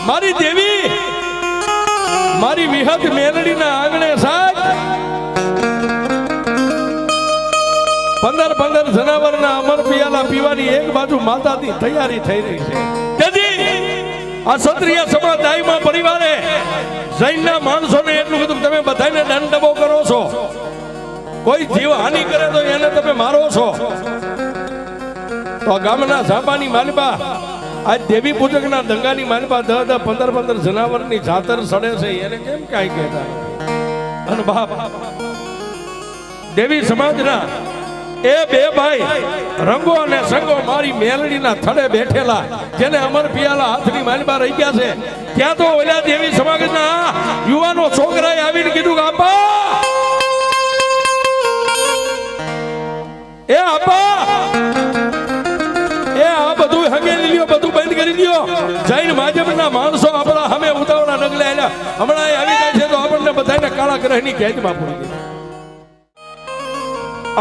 મારી દેવી મારી વિહત મેલડીના આંગણે સાહેબ 15 જનાવરના અમર પિયાલા પીવાની એક બાજુ માતાની તૈયારી થઈ રહી છે. તેથી આ ક્ષત્રિય સમાજ દાઈમાં પરિવારે જૈનના માણસોને એટલું કીધું તમે બધાને દંડબો કરો છો, કોઈ જીવ હાનિ કરે તો એને તમે મારો છો. તો ગામના ઝાપાની માલિબા આજ દેવી પૂજકના દંગાની માલિબા 10-15 જનાવરની જાતર સડે છે, એને કેમ કાંઈ કહેતા. અને બાપ દેવી સમાજના એ બે ભાઈ રંગો અને સંગો મારી મેલડીના થડે બેઠેલા, જેને અમર પિયાલા હાથની માલિબા રહી ગયા છે, ત્યાં તો ઓલા દેવી સમાજના યુવાનો છોકરાએ આવીને કીધું કે આપા એ આપા એ આ બધું હંગેલી લ્યો, બધું બંધ કરી દો. જૈન માધ્યમના માણસો આપણા સામે ઉતાવળા નગલે આવ્યા, હમણાં આવી જાય છે તો આપણને બધાને કાળા ગ્રહની કેદમાં પૂરી દે.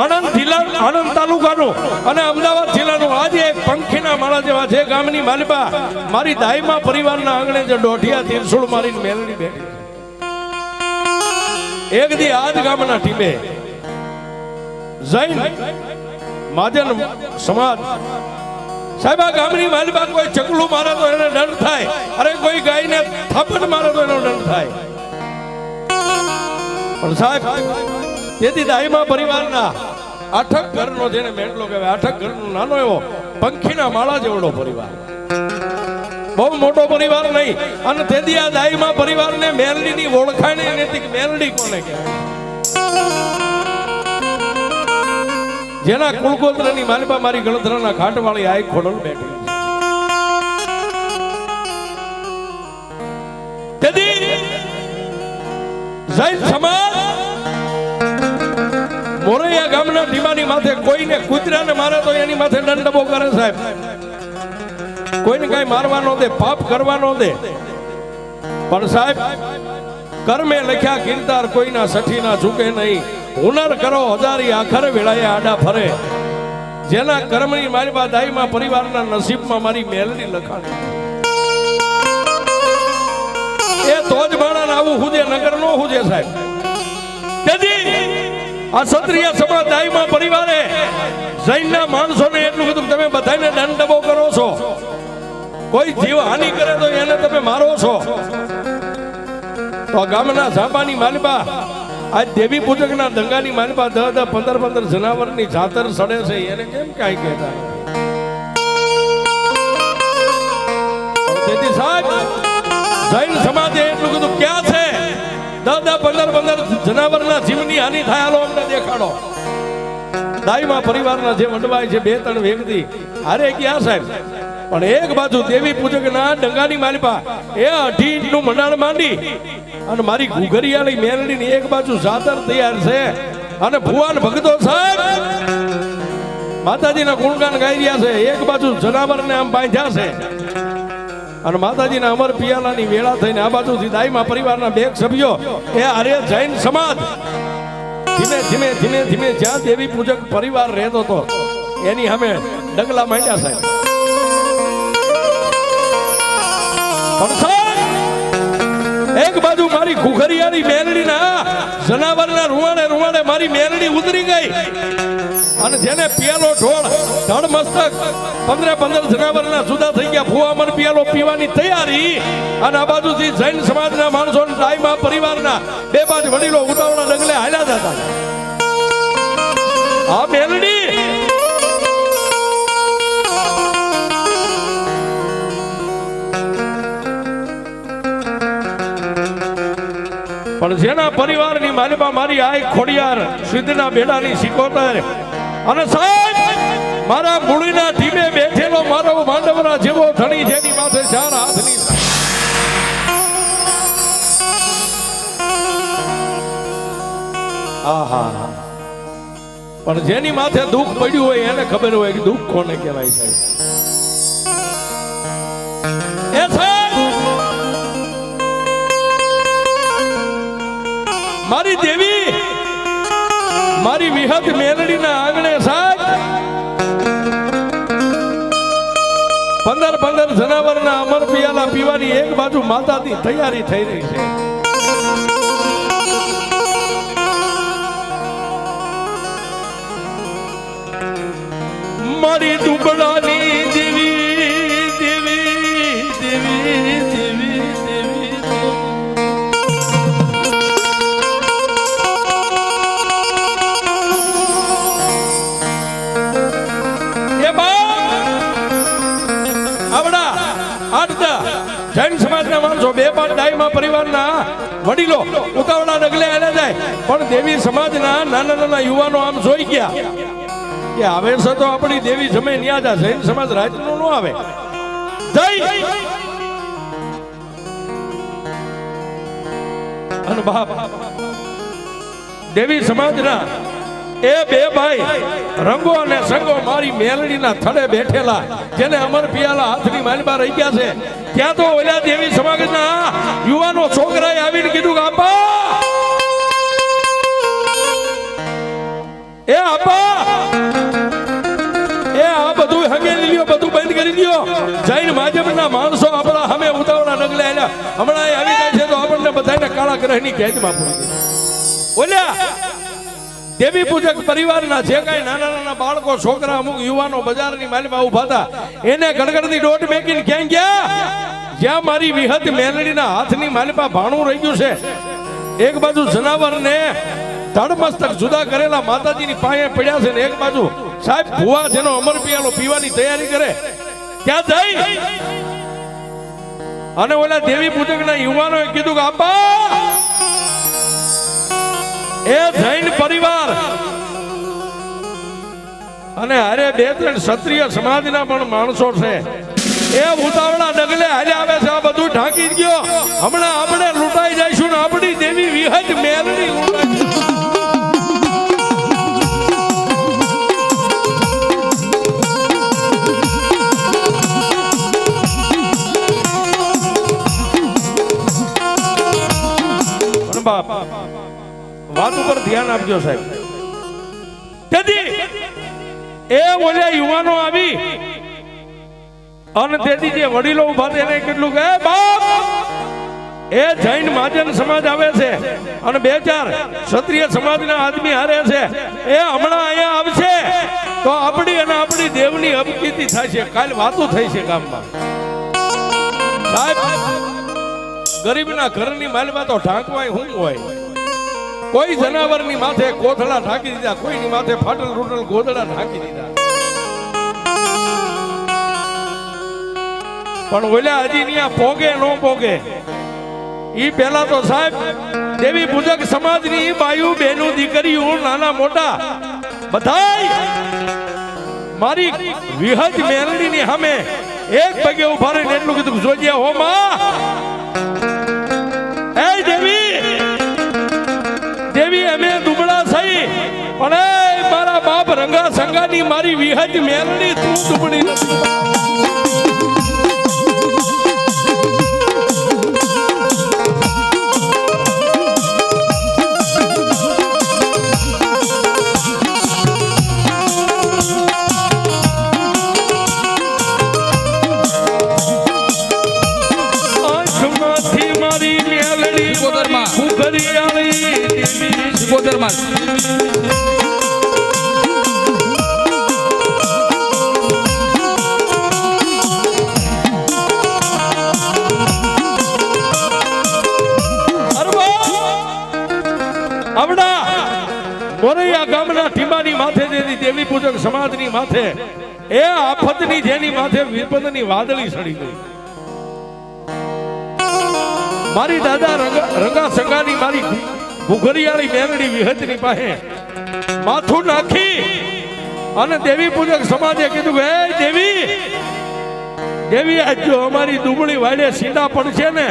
આણંદ જિલ્લા, આણંદ તાલુકાનું અને અમદાવાદ જિલ્લાનું આજે એક પંખીના માળા જેવા છે ગામની માલિબા મારી દાઈમાં પરિવારના આંગણે જે દોઢિયા તીરસુળ મારીને મેલડી બેઠી. એક દી આજ ગામના ટીમે જૈન મહાજન સમાજ સાહેબ આ ગામની માલિબા કોઈ ચકલું મારે તો એને દંડ થાય, અરે કોઈ ગાયને થાપડ મારે તો એનો દંડ થાય. પણ સાહેબ તેથી દાઈમાં પરિવારના 8 ઘરનો જેને મેંડલો કહેવાય, 8 ઘરનો નાનો એવો પંખીના માળા જેવડો પરિવાર, બહુ મોટો પરિવાર નહીં. અને તેથી આ દાઈમાં પરિવારને મેલડીની ઓળખાણી નથી કે મેલડી કોને કહેવાય. જેના કુળગોત્રની માલિબા મારી ગણધરાના ઘાટવાળી આઈ ખોડલ બેઠી. તેથી જૈન સમાજ મોરૈયા ગામના ટીમાની માથે કોઈને કૂતરાને મારે તો એની માથે દંડબો કરે સાહેબ. કોઈને કઈ મારવાનો દે, પાપ કરવાનો દે. પણ સાહેબ કર્મે લખ્યા કીર્તાર કોઈના સઠીના ઝૂકે નહીં. હુનર કરો હજારી આખર વેળાએ આડા ફરે. જેના કર્મની માલિબા દાઈમાં પરિવારના નસીબમાં મારી મેલડી લખાણી. એ તો જ માણસ આવું હુજે, નગર નો હુજે સાહેબ. તેથી આ ક્ષત્રિય સમાજ દાઈમાં પરિવારે જૈનના માણસોને એટલું કીધું તમે બધાને દંડબો કરો છો, કોઈ જીવ હાનિ કરે તો એને તમે મારો છો. તો ગામના ઝાપાની માલિબા આજ દેવી પૂજકના દંગાની માલિબા 10-15 જનાવરની જાતર સડે છે, એને કેમ કાંઈ કહેતા. તેથી સાહેબ જૈન સમાજે એટલું કીધું ક્યાં છે 10-15 જનાવરના જીવની હાનિ થાય, હાલો અમને દેખાડો. દાઈમાં પરિવારના જે વડવાય છે 2-3 વ્યક્તિ હારે ગયા સાહેબ. પણ એક બાજુ દેવી પૂજકના દંગાની માલિબા એ 2.5 ઇંચનું મંડાણ માંડી અને મારી ઘુઘરિયાળી મેલડીની એક બાજુ જાતર તૈયાર છે. અને ભુવાન ભક્તો સાહેબ માતાજીના ગુણગાન ગાઈ રહ્યા છે, એક બાજુ જનાવરને આમ બાંધ્યા છે. અને માતાજીના અમર પિયાલાની વેળા થઈને આ બાજુથી દાઈમાં પરિવારના 2 સભ્યો એ અરે જૈન સમાજ ધીમે જ્યાં દેવી પૂજક પરિવાર રહેતો હતો એની સામે ડગલા માંડ્યા સાહેબ. એક બાજુ મારી ઘુઘરિયાની મેલડીના જનાવરના રૂવાડે મારી મેલડી ઉતરી ગઈ. અને જેને પિયાલો ઢોળ ધડ મસ્તક 15 જનાવરના જુદા થઈ ગયા, ફુવામર પિયાલો પીવાની તૈયારી. અને આ બાજુથી જૈન સમાજના માણસો દાઈમાં પરિવારના 2 બાજુ વડીલો ઉતાવળા ડગલે હાલ્યા જતા. આ મેલડી પણ જેના પરિવારની માલિબા મારી આઈ ખોડિયાર સિદ્ધના બેડાની સિકોતર. અને સાહેબ મારા મૂળીના ઢીમે બેઠેલો મારો માંડવરા જેવો ધણી, જેની માથે 4 હાથની આહા. પણ જેની માથે દુઃખ પડ્યું હોય એને ખબર હોય કે દુઃખ કોને કહેવાય સાહેબ. એ સાહેબ મારી દેવી મારી વિહત મેલડીના આંગણે સાહેબ 15 જનાવરના અમર પિયાલા પીવાની એક બાજુ માતાની તૈયારી થઈ રહી છે. મારી દુબળાની દેવી દેવી દેવી દેવી દેવી એ બાપ આવડા આટલા જૈન સમાજના માણસો બે પાંચ ડાયમાં પરિવારના વડીલો ઉતાવળા ડગલે આલે જાય, પણ દેવી સમાજના નાના નાના યુવાનો આમ જોઈ ગયા કે આવે છે તો આપણી દેવી જમે ન્યા જ જૈન સમાજ રાજનો ન આવે. જય અને બાપ દેવી સમાજના એ બે ભાઈ રંગો અને સંગો મારી મેલડીના થડે બેઠેલા, જેને અમર પિયાલા હાથની માલબા રહી ગયા છે, ત્યાં તો ઓલા દેવી સમાજના યુવાનો છોકરાએ આવીને કીધું કે આપા એ આપા એ આ બધું હંગેલી લ્યો, બધું બંધ કરી દો. જૈન માધ્યમના માણસો આપણા સામે ઉતાવળા ડગલે આલ્યા, હમણાં આવી જાય છે તો આપણને બધાને કાળા ગ્રહની કેદમાં પૂરી દે. ઓલ્યા દેવી પૂજક પરિવારના જે કાંઈ નાના નાના બાળકો છોકરા અમુક યુવાનો બજારની માલમાં ઉભા હતા, એને ગડગડની દોટ મેકીને ક્યાં ગયા? જ્યાં મારી વિહત મેલડીના હાથની માલમાં ભાણું રહી ગયું છે, એક બાજુ જનાવરને ધડમસ્તક જુદા કરેલા માતાજીની પાસે પડ્યા છે, ને એક બાજુ સાહેબ ભુવા જેનો અમર પિયાલો પીવાની તૈયારી કરે, ત્યાં જઈ અને ઓલા દેવી પૂજકના યુવાનોએ કીધું કે આપા એ જૈન પરિવાર અને અરે બે ત્રણ ક્ષત્રિય સમાજના પણ માણસો છે, એ ઉતાવળા ડગલે હાલે આવે છે, આ બધું ઢાંકી ગયો, હમણાં આપણે લૂંટાઈ જઈશું ને આપણી દેવી વિહત મેલડી લૂંટાઈ. બાપ વાત ઉપર ધ્યાન આપજો સાહેબ. તેથી એ ઓલા યુવાનો આવી અને તેથી જે વડીલો ઉભા થયા એને કેટલું કે બાપ એ જૈન મહાજન સમાજ આવે છે અને બે ચાર ક્ષત્રિય સમાજના આદમી હારે છે, એ હમણાં અહીંયા આવશે તો આપણી અને આપણી દેવની અપકીર્તિ થાય છે, કાલ વાતો થઈ છે ગામમાં. સાહેબ ગરીબના ઘરની માલમાં તો ઢાંકવાય શું હોય? કોઈ જનાવરની માથે કોથળા ઢાંકી દીધા, કોઈની માથે ફાટલ રૂટલ ગોદડા ઢાંકી દીધા, પણ ઓલા હજી ત્યાં પોગે ન પોગે ઈ પેલા તો સાહેબ દેવી પૂજક સમાજની બાયુ બેનું દીકરીઓ નાના મોટા બધાય મારી વિહજ મેલડીની સામે એક પગે ઉભા રહીને એટલું કીધું જોજે હો માં, એ દેવી દેવી અમે દુબળા થઈ પણ એ મારા બાપ રંગા સંગાની મારી વિહજ મેલડી તું દુબળી નથી. મોરૈયા ગામના ટીમાની માથે જેની દેવી પૂજક સમાજની માથે એ આફતની જેની માથે વિપદની વાદળી સડી ગઈ. મારી દાદા રંગા સંગાની મારી ભૂખરિયાળી મેલડી વિહતની પાસે માથું નાખી અને દેવી પૂજક સમાજે કીધું કે હે દેવી દેવી આજ જો અમારી દુબળી વાડે સીધા પડશે ને,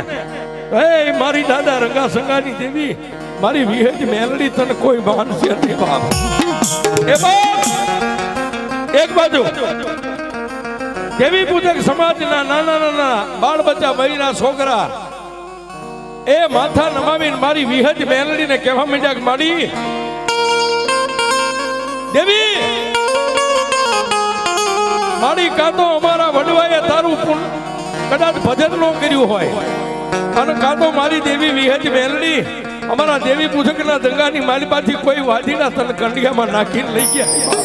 હે મારી દાદા રંગા સંગાની દેવી મારી વિહજ મેલડી તને કોઈ માનશે નહીં બાપ. એ બાપ એક બાજુ દેવી પૂજક સમાજના નાના નાના બાળ બચ્ચા બૈરા છોકરા એ માથા નમાવીને મારી વિહજ મેલડીને કહેવા માંડ્યા કે માડી દેવી મારી કાં તો અમારા વડવાએ તારું કદાચ ભજન ન કર્યું હોય અને કાં તો મારી દેવી વિહજ મેલડી અમારા દેવી પૂજકના દંગાની માલિપાથી કોઈ વાદીના તન કંડિયામાં નાખીને લઈ ગયા.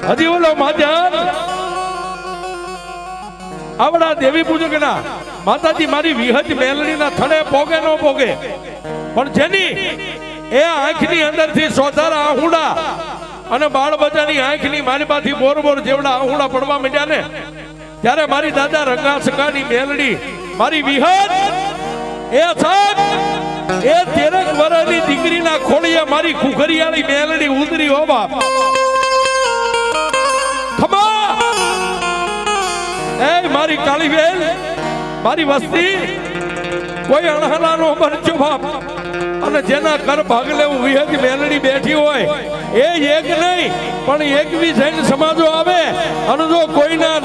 હજી ઓલો માધ્યાન આવડા દેવી પૂજકના માતાજી મારી વિહજ મેલડીના થડે પોગે ન પોગે પણ જેની એ આંખની અંદરથી સોધારા આહુડા અને બાળ બચ્ચાની આંખની માલિપાથી બોર બોર જેવડા આહુડા પડવા માંડ્યા ને ત્યારે મારી દાદા રંગા સકાની મેલડી મારી વિહજ એ સાહેબ એ 13 વર્ષની દીકરીના ખોળીએ મારી કુખરિયાળી મેલડી ઉતરી હો બાપ. એ મારી કાળી બેન મારી વસ્તી કોઈ અણહલાનો બનજો બાપ અને જેના કર ભાગલે હું વિહજ મેલડી બેઠી હોય એ એક નહીં પણ એકવી જૈન સમાજો આવે અને જો કોઈના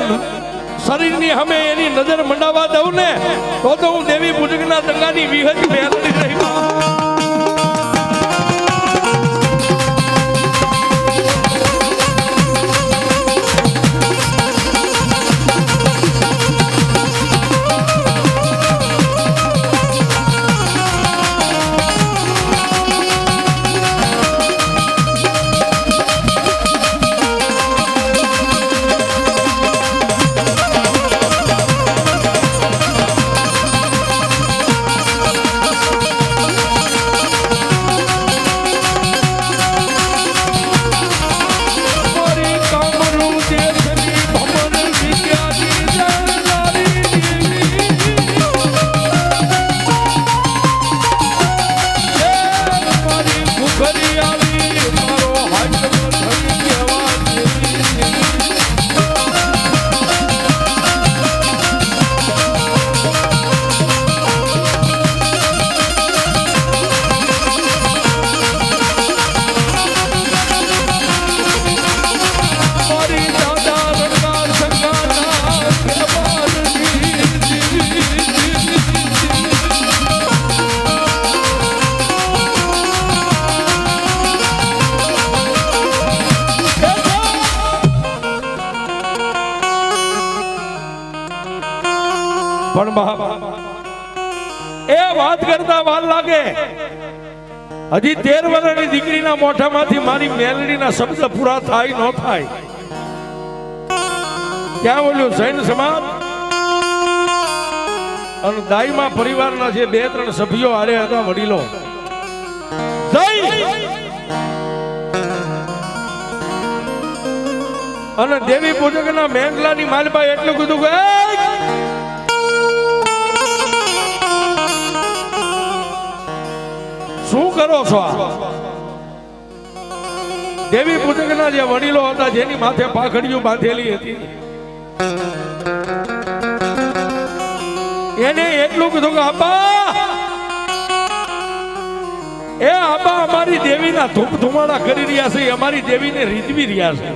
શરીરની સામે એની નજર મંડાવા દઉં ને તો હું દેવી પૂજકના દંગાની વિહજ મેલડી રહી. એ વાત કરતા વાર લાગે હજી 13 વર્ષની દીકરીના મોઢામાંથી મારી મેલડીના શબ્દ પૂરા થાય ન થાય ક્યાં બોલ્યું જૈન સમાજ અને દાઈમાં પરિવારના જે 2-3 સભ્યો હારે હતા વડીલો અને દેવી પૂજકના મેંગલાની માલબા એટલું કીધું કે શું કરો છો? દેવી પૂજકના જે વડીલો હતા જેની માથે પાઘડીયું બાંધેલી હતી એને એટલું કીધું કે આપા અમારી દેવીના ધૂપ ધુમાડા કરી રહ્યા છે, અમારી દેવીને રીઝવી રહ્યા છે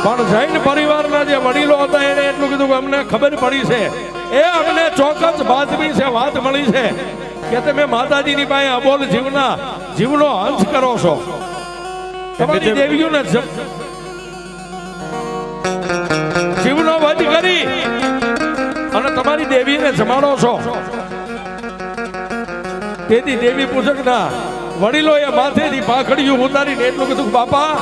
પણ જૈન પરિવારના જે વડીલો હતા એને એટલું કીધું કે અમને ખબર પડી છે, એ અમને ચોક્કસ બાતમી છે, વાત મળી છે કે તમે માતાજીની પાસે અબોલ જીવનો અંશ કરો છો, તમારી દેવીઓને જીવનો વધ કરી અને તમારી દેવીને જમાડો છો. તેથી દેવી પૂજકના વડીલોએ માથેથી પાઘડીયું ઉતારીને એટલું કીધું બાપા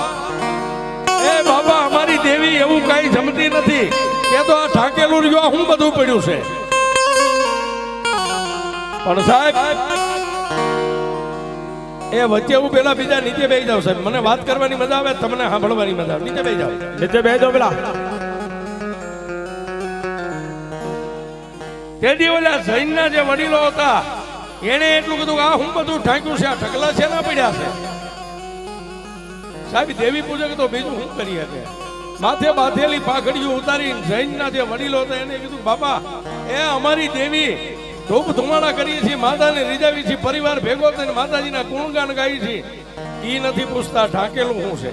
અમારી દેવી એવું કઈ જમતી નથી કે તો આ ઠાકેલું રહ્યું હું બધું પડ્યું છે. પણ સાહેબ એ વચ્ચે હું પેલા બીજા નીચે બેસી જાવ સાહેબ, મને વાત કરવાની મજા આવે, તમને સાંભળવાની મજા આવે. નીચે બેસી જાવ, નીચે બેસી જાવ પેલા. તેથી ઓલા જૈનના જે વડીલો હતા એને એટલું કીધું આ હું બધું ઠાક્યું છે, આ ઢગલા છે ના પડ્યા છે. સાહેબ દેવી પૂજક તો બીજું શું કરી શકે, માથે બાંધેલી પાઘડીયું ઉતારી જૈનના જે વડીલો હતા એને કીધું બાપા એ અમારી દેવી ધૂપ ધુમાડા કરીએ છીએ, માતાને રીઝાવી છીએ, પરિવાર ભેગો થઈને માતાજીના ગુણગાન ગાઈ છીએ, ઈ નથી પૂછતા ઢાકેલું શું છે.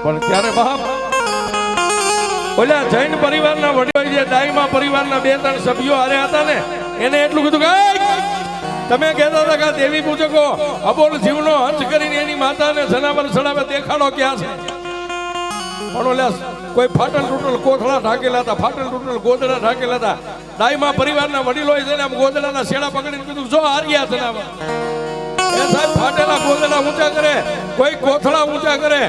પણ ત્યારે બાપ ઓલા જૈન પરિવારના વડીલો જે ડાઈમા પરિવારના 2-3 સભ્યો હારે હતા ને એને એટલું કીધું કે તમે કહેતા હતા કે દેવી પૂજકો અબોલ જીવનો હંસ કરીને એની માતાને જનાવર ચડાવે દેખાડો ક્યાં છે? પણ ઓલા કોઈ ફાટલ તૂટલ કોથળા ઢાકેલા હતા, ફાટલ તૂટલ ગોદડા ઢાકેલા હતા. ડાઈમા પરિવારના વડીલોએ જઈને આમ ગોદડાના શેડા પકડીને કીધું જો હાર્યા જનાવર. એ સાહેબ ફાટેલા ગોદડા ઊંચા કરે, કોઈ કોથળા ઊંચા કરે.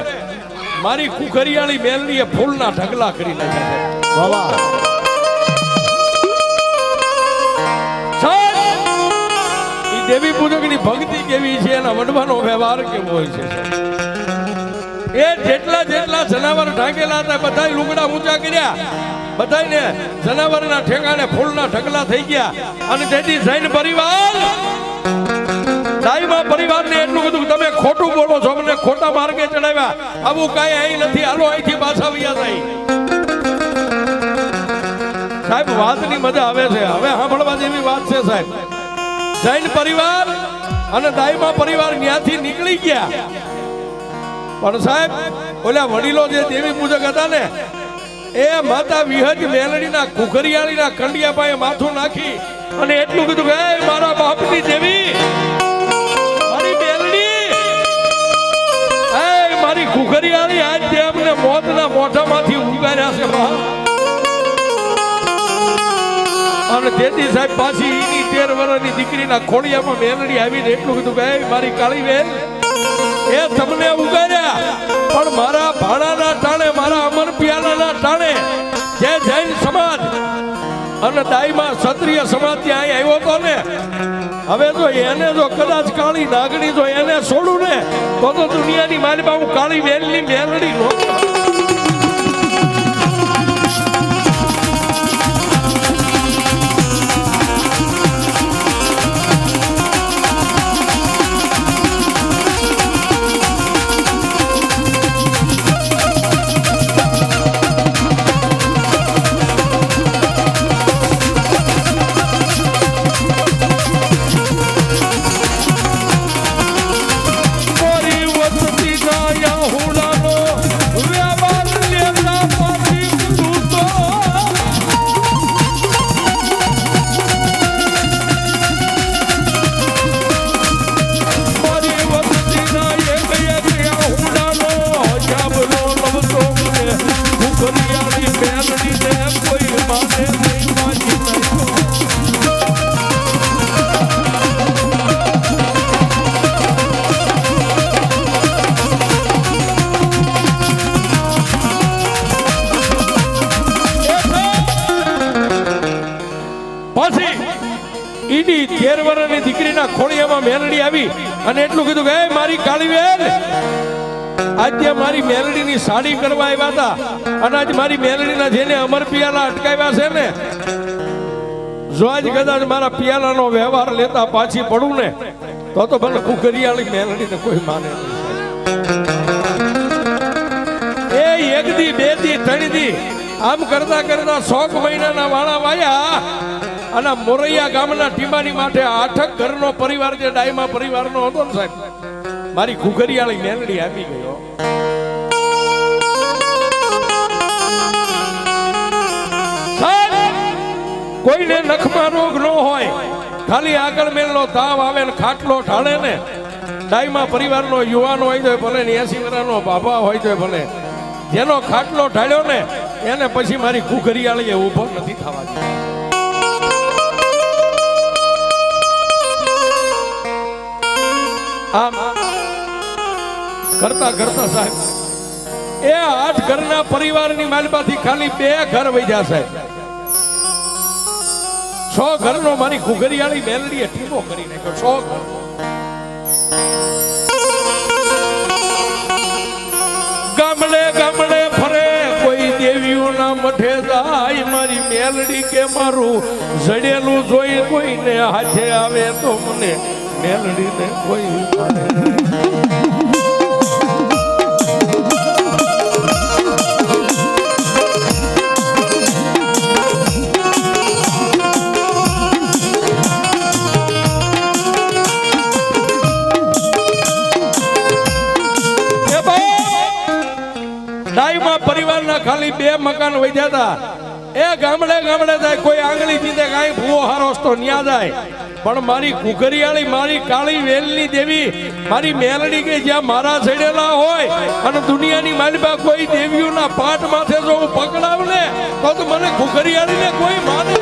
મારી કુખરિયાળી મેલડીએ ફૂલના ઢગલા કરી નાખ્યા છે. વાહ ઈ દેવી પૂજકની ભક્તિ કેવી છે, એના વડવાનો વ્યવહાર કેવો હોય છે. એ જેટલા જનાવર ઢાંકેલા હતા બધા લુગડા ઊંચા કર્યા, બધાને જનાવરના ઠેકાણે ફૂલના ઢગલા થઈ ગયા. અને તેથી જૈન પરિવાર ડાઈમા પરિવારને એટલું કીધું તમે ખોટું બોલો છો, મને ખોટા માર્ગે ચડાવ્યા, આવું કાંઈ અહીં નથી, હાલો અહીંથી પાછા વયા જાય. સાહેબ વાતની મજા આવે છે, હવે સાંભળવા જેવી વાત છે સાહેબ. જૈન પરિવાર અને ડાઈમા પરિવાર ત્યાંથી નીકળી ગયા. પણ સાહેબ ઓલા વડીલો જે દેવી પૂજક હતા ને એ માતા વિહજ મેલડીના કુખરિયાળીના કંડિયા પાસે માથું નાખી અને એટલું કીધું કે મારા બાપની દેવી, મારી મેલડી, મારી કુખરિયાળી આજ તે અમને મોતના મોઢામાંથી ઉગાર્યા છે બા. અને તેથી સાહેબ પાછી એની 13 વર્ષની દીકરીના ખોડિયામાં મેલડી આવીને એટલું કીધું કે મારી કાળી બેન, એ તમને ઉગાર્યા પણ મારા ભાણાના ટાણે, મારા અમર પિયાલાના ટાણે જે જૈન સમાજ અને ડાઈમા ક્ષત્રિય સમાજ ત્યાં આવ્યો હતો ને, હવે જો એને જો કદાચ કાળી નાગણી જો એને છોડું ને તો દુનિયાની માલમાં હું કાળી વેલની મેલડી નો. ઈડી 13 વર્ષની દીકરીના ખોડિયામાં મેલડી આવી અને એટલું કીધું કે મારી કાળી બેન, આજે મારી મેલડીની સાડી કરવા આવ્યા હતા અને આજ મારી મેલડીના જેને અમર પિયાલા અટકાવ્યા છે ને, જો આજ કદાચ મારા પિયાલાનો વ્યવહાર લેતા પાછી પડું ને તો ભલે કુખરિયાળી મેલડીને કોઈ માને નહીં. એ 1 દી 2 દી 3 દી આમ કરતા 100 મહિનાના વાળા વાયા અને મોરૈયા ગામના ટીમાની માટે 8 ઘરનો પરિવાર જે ડાઈમા પરિવારનો હતો ને સાહેબ, મારી કુખરિયાળી મેલડી આવી ગયો. કોઈને નખમાં રોગ ન હોય, ખાલી આગળ મેલનો તાવ આવે ને ખાટલો ઢાળે ને, ડાઈમા પરિવારનો યુવાન હોય તો ભલે 80 વર્ષનો બાબા હોય તો ભલે, જેનો ખાટલો ઢાળ્યો ને એને પછી મારી કુખરિયાળીએ ઊભો નથી થવા દીધો. આમ કરતા કરતા સાહેબ એ 8 ઘરના પરિવારની માલમાંથી ખાલી 2 ઘર વૈધ્યા સાહેબ. 100 ઘરનો મારી કુખરિયાળી મેલડીએ ટીમો કરી નાખ્યો. 100 ઘર. ગામડે ગામડે ફરે, કોઈ દેવીઓના મઠે જાય, મારી મેલડી કે મારું જડેલું જોઈ કોઈને હાથે આવે તો મને મેલડીને કોઈ પરિવારના ખાલી 2 મકાન વધ્યા હતા. એ ગામડે ગામડે જાય, કોઈ આંગળી જીતે કાંઈ ભૂવો હારોસતો ન્યા જાય. પણ મારી કુકરિયાળી, મારી કાળી વેલની દેવી, મારી મેલડી કે જ્યાં મારા ચડેલા હોય અને દુનિયાની માલિબા કોઈ દેવીઓના પાટ માથે જો હું પકડાવ ને તો મને કુકરિયાળીને કોઈ માને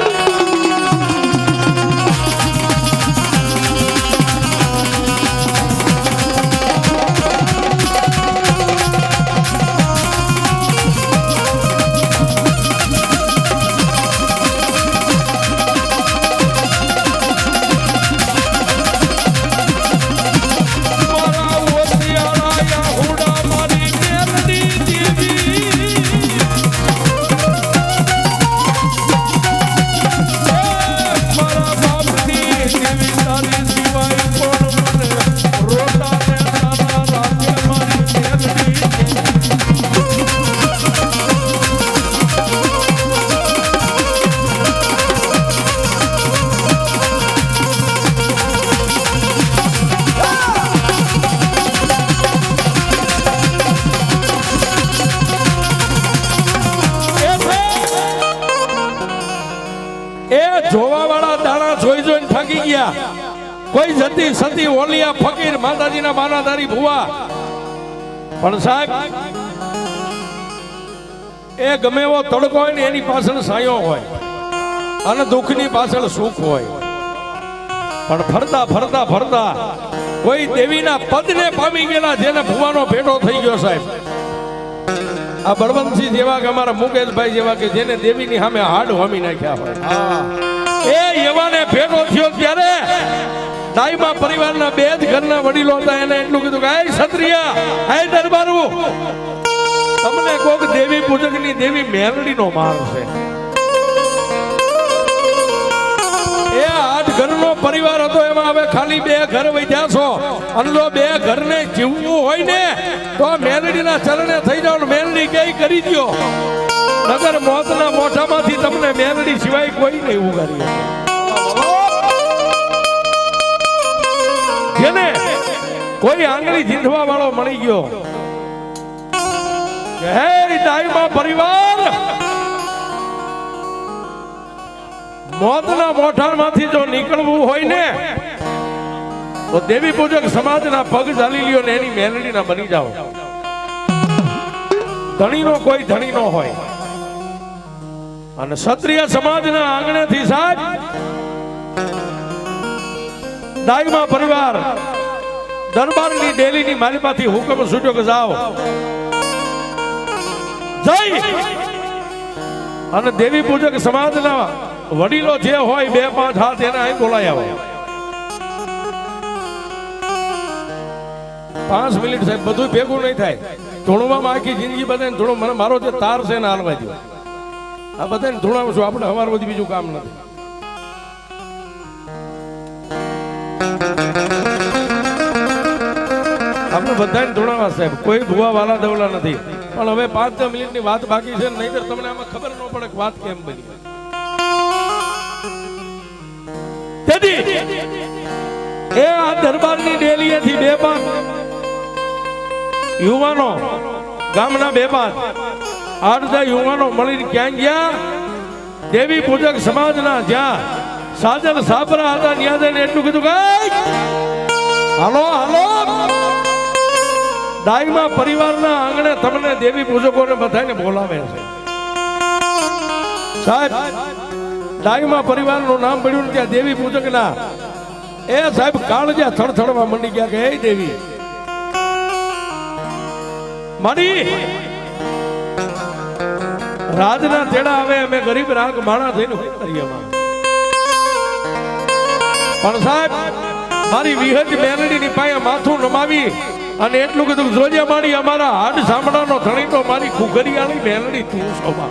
કોઈ જતી સતી ઓલિયા ફકીર માતાજીના માનાધારી ભુવા. પણ સાહેબ એ ગમે એવો તડકો હોય ને એની પાછળ સાયો હોય અને દુઃખની પાછળ સુખ હોય. પણ ફરતા ફરતા ફરતા કોઈ દેવીના પદને પામી ગયેલા જેને ભુવાનો ભેટો થઈ ગયો સાહેબ. આ બળવંતસિંહ જેવા કે અમારા મુકેશભાઈ જેવા કે જેને દેવીની સામે હાડ હોમી નાખ્યા હોય, એ એવાને ભેટો થયો ત્યારે દાઈમા પરિવારના 2 જ ઘરના વડીલો હતા. એને એટલું કીધું કે એ ક્ષત્રિય, એ દરબારુ, તમને કોક દેવી પૂજકની દેવી મેલડીનો માર છે. એ 8 ઘરનો પરિવાર હતો, એમાં હવે ખાલી 2 ઘર વધ્યા છો. અને જો 2 ઘરને જીવવું હોય ને તો મેલડીના ચરણે થઈ જાવ. મેલડી કે કરી દો, નગર મોતના મોઢામાંથી તમને મેલડી સિવાય કોઈ નહીં ઉગારી. જેને કોઈ આંગળી જીંધવા વાળો મળી ગયો, હે દાઈમા પરિવાર, મોતના મોઠાણમાંથી જો નીકળવું હોય ને તો દેવી પૂજક સમાજના પગ ચાલી લ્યો ને એની મેલડીના બની જાઓ. ધણીનો કોઈ ધણી નો હોય. અને ક્ષત્રિય સમાજના આંગણેથી સાહેબ દાઈમા પરિવાર દરબારની ડેલીની માલિપાથી હુકમ છૂટ્યો કે જાઓ જઈ અને દેવી પૂજક સમાજના વડીલો જે હોય 2-5 હાથ એને અહીં બોલાય આવે. 5 મિનિટ સાહેબ બધું ભેગું નહીં થાય. ધૂણવામાં આખી જિંદગી બધાને ધૂણો, મને મારો જે તાર છે ને હાલવા દો. આ બધાને ધૂણાવું છું, આપણે અમારું બધી બીજું કામ નથી. આપણે બધાને ધૂણાવા સાહેબ, કોઈ ભુવા વાલા દવલા નથી. પણ હવે 5-10 મિનિટની વાત બાકી છે, નહીતર તમને આમાં ખબર ન પડે કે વાત કેમ બની. એ આ દરબારની ડેલીએથી 2-5 યુવાનો, ગામના 2-5 8-10 યુવાનો મળીને ક્યાં ગયા? દેવી પૂજક સમાજના જ્યાં સાજલ સાબરા હતા ત્યાં જઈને એટલું કીધું કે હાલો હાલો, દાઈમા પરિવારના આંગણે તમને દેવી પૂજકોને બધાને બોલાવે છે. સાહેબ દાઈમા પરિવારનું નામ પડ્યું ત્યાં દેવી પૂજકના એ સાહેબ કાળજા થડથડવા મંડી ગયા કે હે દેવી મારી, રાજના તેડા આવે, અમે ગરીબ રાગ માણા થઈને શું કરીએ. પણ સાહેબ મારી વિહજ મેલડીની પાસે માથું નમાવી અને એટલું કીધું જોજે મારી, અમારા હાડ સાંભળાનો ધણી તો મારી કુકરિયાળી મેલડી તું શોભા.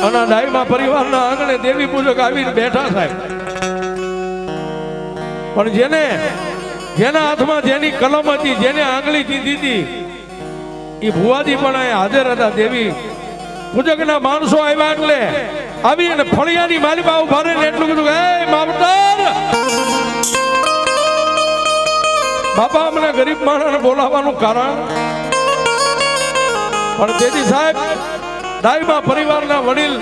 અને દાઈમા પરિવારના આંગણે દેવી પૂજક આવીને બેઠા સાહેબ. પણ જેના હાથમાં જેની કલમ હતી, જેને આંગળી દીધી હતી, એ ભુવાજી પણ હાજર હતા. દેવી પૂજકના માણસો આવ્યા એટલે આવી અને ફળિયાની માલિકા ઉભા રહીને એટલું કીધું કે માવતર બાપા અમને ગરીબ માણસને બોલાવવાનું કારણ પણ તેથી સાહેબ દાઈમાં પરિવારના વડીલ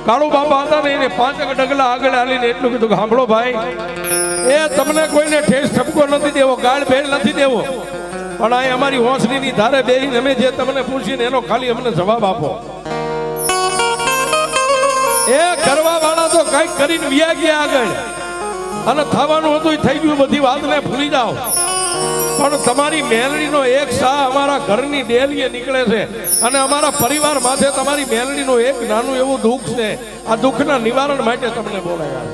કાળુ બાપા હતા ને એને 5 ડગલા આગળ હાલીને એટલું કીધું કે સાંભળો ભાઈ, એ તમને કોઈને ઠેસ ઠપકો નથી દેવો, ગાળ ભેળ નથી દેવો, પણ આ અમારી હોંસલીની ધારે બેહીને અમે જે તમને પૂછીને એનો ખાલી અમને જવાબ આપો. એ કરવા વાળા તો કઈક કરીને વ્યા ગયા આગળ, અને થવાનું હતું એ થઈ ગયું, બધી વાતને ભૂલી જાઓ. પણ તમારી મેલડીનો એક શાહ અમારા ઘરની ડેલીએ નીકળે છે, અને અમારા પરિવાર માથે તમારી મેલડીનું એક નાનું એવું દુઃખ છે. આ દુઃખના નિવારણ માટે તમને બોલાયા.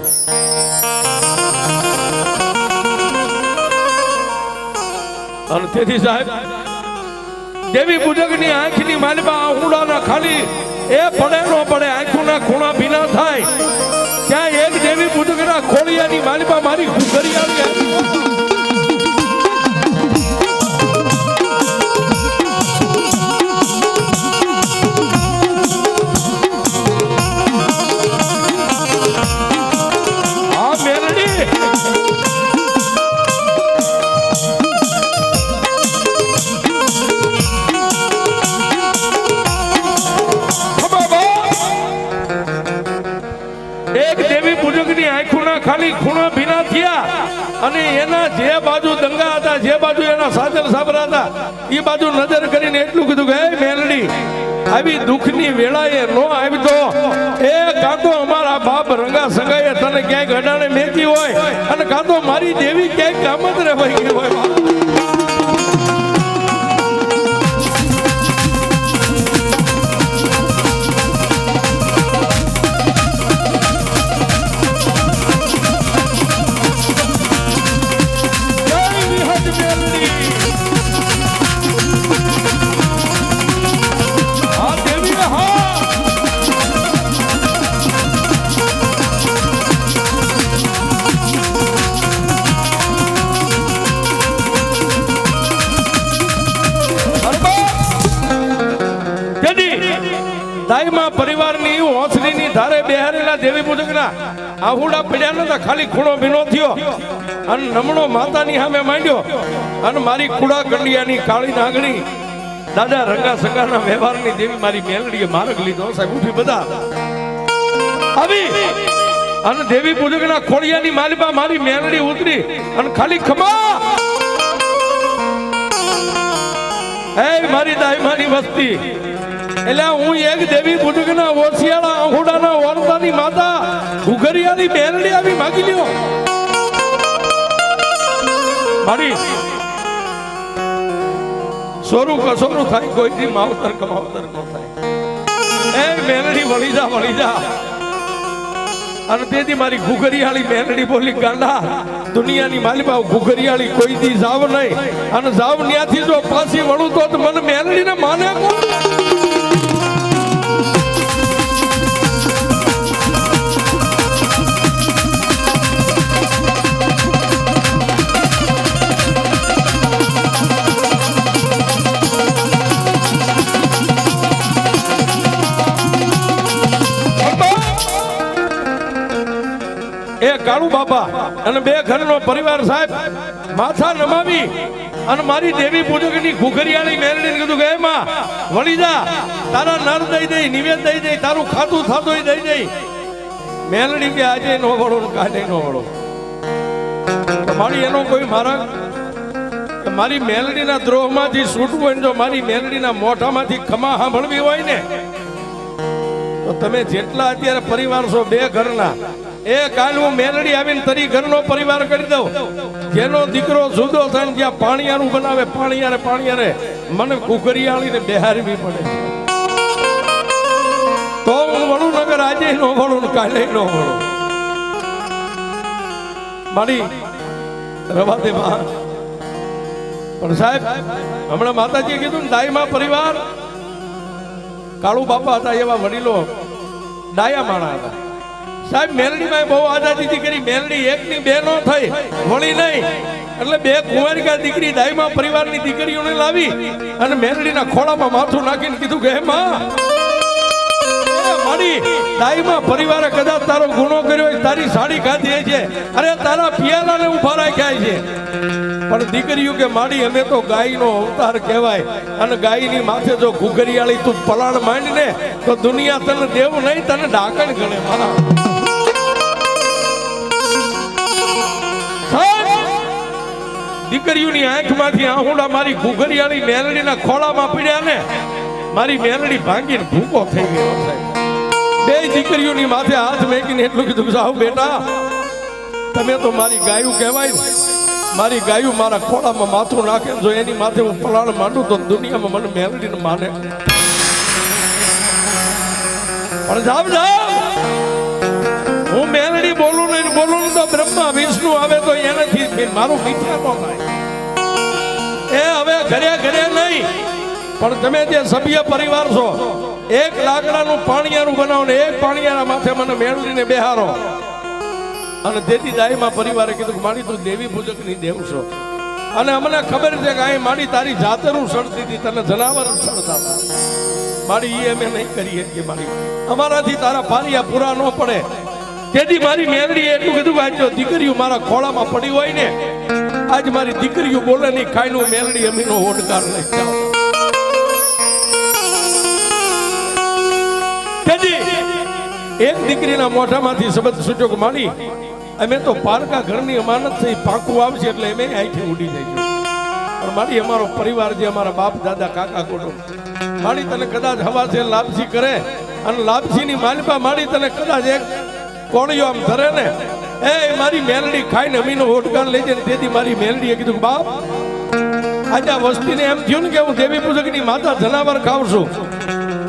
અને તેથી સાહેબ દેવી પૂજકની આંખની માલમાં આહુડાના ખાલી એ પડે નો પડે, આંખોના ખૂણા ભીના થાય ત્યાં એક દેવી પૂજકના ખોળિયાની માલમાં મારી ઘુઘરી આવી. ખાલી ખૂણા ભીના થયા, અને એના જે બાજુ દંગા હતા, જે બાજુ એના સાજલ સાબરા હતા, એ બાજુ નજર કરીને એટલું કીધું કે હે મેલડી, આવી દુઃખની વેળાએ નો આવી તો એ કાં તો અમારા બાપ રંગા સંગાએ તને ક્યાંક અડાણે મેકી હોય, અને કાં તો મારી દેવી ક્યાંક કામત રે વહી ગઈ હોય. દાઈમાં પરિવારની હોંસલીની ધારે બેહારેલા દેવી પૂજકના આહુડા પડ્યા નતા, ખાલી ખૂણો ભીનો થયો અને નમણો માતાની સામે માંડ્યો, અને મારી કુડા કંડિયાની કાળી નાગણી દાદા રંગા સગાના વ્યવહારની દેવી મારી મેલડીએ માર્ગ લીધો. સાહેબ ઉઠી બધા આવી, અને દેવી પૂજકના ખોળિયાની માલિપા મારી મેલડી ઉતરી અને ખાલી ખમા એ મારી દાઈમાની વસ્તી, એટલે હું એક દેવી પૂજકના ઓસિયાળા આહુડાના ઓરતાની માતા ઘુઘરિયાની મેલડી આવી માગી લ્યો. મારી સોરું કસોરું થાય, કોઈથી માવતર કમાવતર ન થાય. એ મેલડી વળી જા. અને તેથી મારી ઘુઘરિયાળી મેલડી બોલી, ગાંડા દુનિયાની માલિપા ઘુઘરિયાળી કોઈ દી જાવ નહીં, અને જાવ ત્યાંથી જો પાછી વળું તો મને મેલડીને માને કોણ? કાળુ બાપા અને બે ઘરનો પરિવાર સાહેબ માથા નમાવી અને મારી દેવી પૂજકની ઘુઘરિયાળી મેલડીને કીધું કે માં વળી જા, તારા નર દઈ દઈ, નિવેદ દઈ દઈ, તારું ખાતું થાતું દઈ દઈ. મેલડી કે આજે નો વળો, કાલે નો વળો. મારી એનો કોઈ મારા મારી મેલડીના દ્રોહમાંથી છૂટવું હોય, જો મારી મેલડીના મોઢામાંથી ખમા સાંભળવી હોય ને, તો તમે જેટલા અત્યારે પરિવાર છો બે ઘરના, એ કાલ હું મેલડી આવીને તરી ઘરનો પરિવાર કરી દઉં. જેનો દીકરો જુદો થઈને જ્યાં પાણીયારું બનાવે, પાણીયારે મને ઘુઘરિયાળીને બેહારવી પડે, તો હું વળું, નગર આજે નો વળું, કાલે નો વળું. મારી રવા દે માં. પણ સાહેબ હમણાં માતાજીએ કીધું ને, દાઈમાં પરિવાર કાળુ બાપા હતા, એવા વડીલો ડાયા માણા હતા. સાહેબ મેલડીમાં બહુ આઝાદી કરી, મેલડી એકની બે નો થઈ, વળી નહીં, એટલે બે કુંવારિકા દીકરી દાઈમાં પરિવારની દીકરીઓને લાવી અને મેલડીના ખોળામાં માથું નાખીને કીધું કે હે માં, મારી દાઈમાં પરિવારે કદાચ તારો ગુનો કર્યો હોય, તારી સાડી ખાધી છે, અરે તારા પિયાલાને ઉભા રાખ્યા છે, પણ દીકરીઓ કે માડી અમે તો ગાયનો અવતાર કહેવાય અને ગાયની માથે જો ઘુઘરિયાળી તું પલાણ માંડ ને તો દુનિયા તને દેવ નહીં તને ડાકણ ગણે મારા દીકરીઓની આંખમાંથી આહુડા મારી ઘુઘરિયાળી મેલડીના ખોળામાં પડ્યા ને મારી મેલડી ભાંગીને ભૂકો થઈ ગયો સાહેબ બે દીકરીઓની માથે હાથ મેકીને એટલું કીધું જાઓ બેટા તમે તો મારી ગાયું કહેવાય ને મારી ગાયું મારા ખોળામાં માથું નાખે જો એની માથે હું પલાળ માંડું તો દુનિયામાં મને મેલડીને માને પણ જાવ હું મેલડી બોલું ને તો બ્રહ્મા વિષ્ણુ આવે તો એનાથી મારું મિથ્યા ન થાય એ હવે ઘરે ઘરે નહીં પણ તમે જે સભ્ય પરિવાર છો એક લાકડાનું પાણીયારું બનાવો ને એક પાણીયારા માથે મને મેળવીને બેહારો અને તેથી દાઈમાં પરિવારે કીધું માડી તું દેવી પૂજક ની દેવ છો અને અમને ખબર છે કે અહીં માડી તારી જાતરું સડતી હતી તને જનાવર સડતા હતા માડી એ અમે નહીં કરીએ કે માડી અમારાથી તારા પારિયા પૂરા ન પડે તેથી મારી મેલડી એટલું કીધું આજ જો દીકરીઓ મારા ખોળામાં પડી હોય ને આજ મારી દીકરીઓ બોલે નહીં ખાઈનું મેલડી અમીનો ઓડકાર લઈ જાઓ એક દીકરીના મોઢામાંથી શબ્દ છૂટ્યો કે માડી અમે તો પારકા ઘરની અમાનત થઈ પાકું આવશે એટલે અમે અહીંથી ઉડી જઈશું પણ માડી અમારો પરિવાર જે અમારા બાપ દાદા કાકા કુટુંબ માડી તને કદાચ હવા છે લાપસી કરે અને લાપસીની માલિપા માડી તને કદાચ એક કોણિયો આમ ધરે ને એ મારી મેલડી ખાઈને અમીનો ઓટકાર લઈ જાય તેથી મારી મેલડીએ કીધું બાપ આજે આ વસ્તીને એમ થયું ને કે હું દેવી પૂજકની માતા જનાવર ખાઉં છું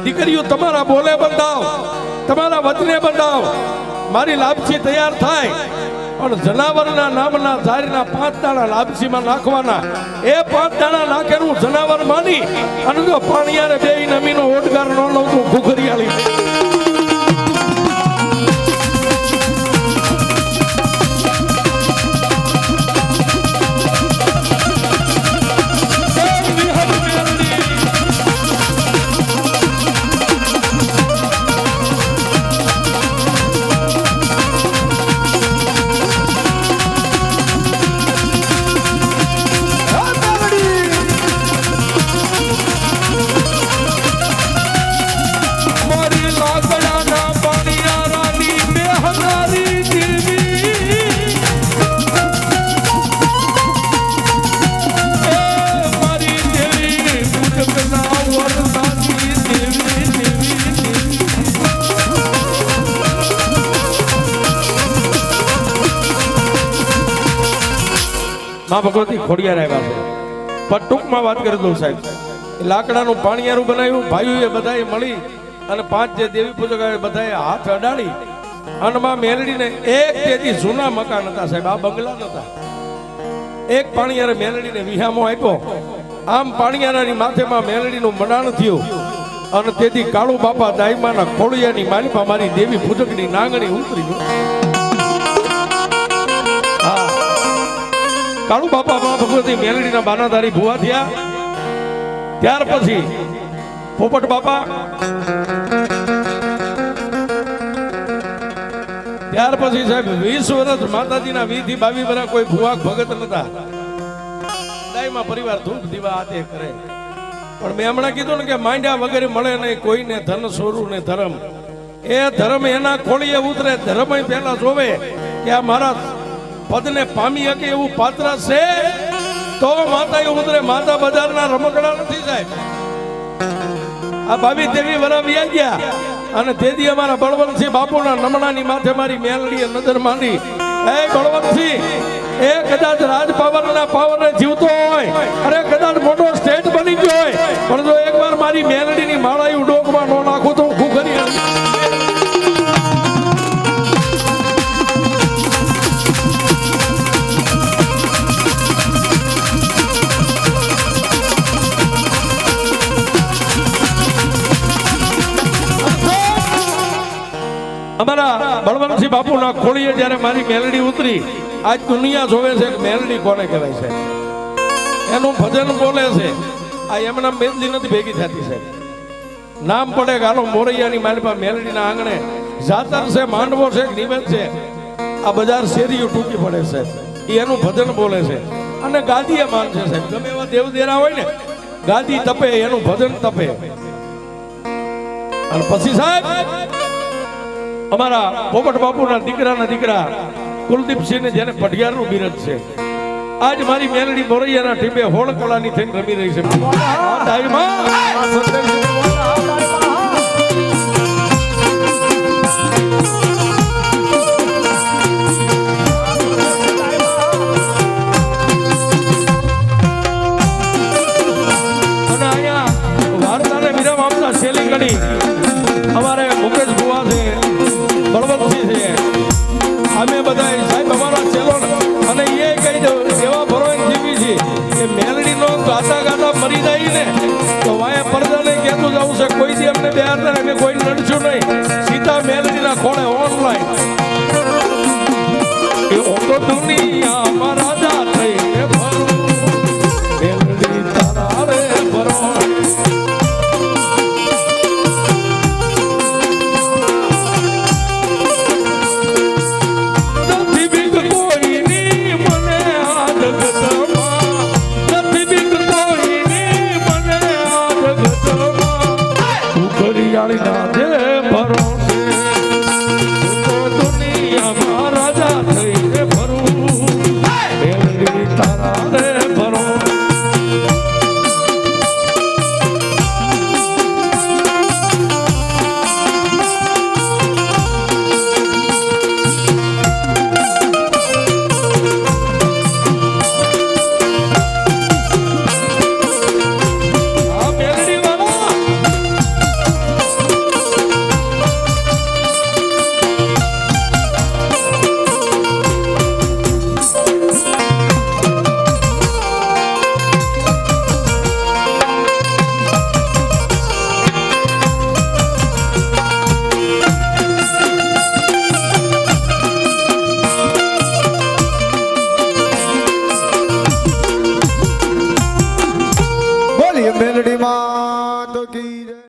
દીકરીઓ તમારા બોલે બંધાવ તમારા વચને બંધાવ મારી લાપસી તૈયાર થાય પણ જનાવરના નામના ઝારીના 5 દાણા લાપસીમાં નાખવાના એ 5 દાણા નાખેલું જનાવર માની અને જો પાણીયારે બે નમીનો ઓટકાર ન લઉં તો ઘુઘરિયાળી ભગવતી ખોડિયાર આવ્યા છે પણ ટૂંકમાં વાત કરી દઉં સાહેબ લાકડાનું પાણીયારું બનાવ્યું ભાઈઓએ બધાએ મળી અને 5 જે દેવી પૂજક આવે બધાએ હાથ અડાડી અને માં મેલડીને એક તેથી જૂના મકાન હતા સાહેબ આ બંગલા નતા એક પાણીયારે મેલડીને વિહામો આપ્યો આમ પાણીયારાની માથેમાં મેલડીનું મંડાણ થયું અને તેથી કાળુ બાપા દાઈમાના ખોડિયાની માલિપા મારી દેવી પૂજકની નાંગણી ઉતરી કાળુ બાપા માં ભગવતી મેલડીના બાનાધારી ભુવા થયા ત્યાર પછી પોપટ બાપા ત્યાર પછી સાહેબ 20 વર્ષ માતાજીના 20 થી 22 વર્ષ કોઈ ભુવા ભગત નતા દાઈમાં પરિવાર ધૂપ દીવા આતે કરે પણ મેં હમણાં કીધું ને કે માંડ્યા વગેરે મળે નહીં કોઈને ધન સોરું ને ધર્મ એ ધર્મ એના ખોળીએ ઉતરે ધર્મ પહેલા જોવે કે આ મારા પદને પામી શકે એવું પાત્ર છે તો માતા ઉતરે માતા બજારના રમકડા નથી સાહેબ આ 22-23 વર્ષ વ્યા ગયા અને તેથી અમારા બળવંતસિંહ બાપુના નમણાની માથે મારી મેલડીએ નજર માંડી એ બળવંતસિંહ એ કદાચ રાજ પાવરના પાવરને જીવતો હોય અરે કદાચ મોટો સ્ટેટ બની ગયો હોય પણ જો એકવાર મારી મેલડીની માળાયું ડોકમાં ન નાખું તો હું ઘુઘરી અમારા બળવંતસિંહ બાપુના ખોળીએ જ્યારે મારી મેલડી ઉતરી આજ દુનિયા જોવે છે કે મેલડી કોને કહેવાય છે એનું ભજન બોલે છે આ એમના મેલડી નથી ભેગી થતી છે નામ પડે ગાલો મોરૈયાની માલિપા મેલડીના આંગણે જાતર છે માંડવો છે નિવેદ છે આ બજાર શેરીઓ ટૂંકી પડે છે એનું ભજન બોલે છે અને ગાદીએ માનશે સાહેબ. ગમે એવા દેવ દેરા હોય ને, ગાદી તપે, એનું ભજન તપે. અને પછી સાહેબ અમારા પોપટ બાપુના દીકરાના દીકરા કુલદીપસિંહ ને જેને પઢિયારનું બિરદ છે, આજ મારી મેલડી મોરૈયાના ટીમે હોળ કળાની થઈને રમી રહી છે.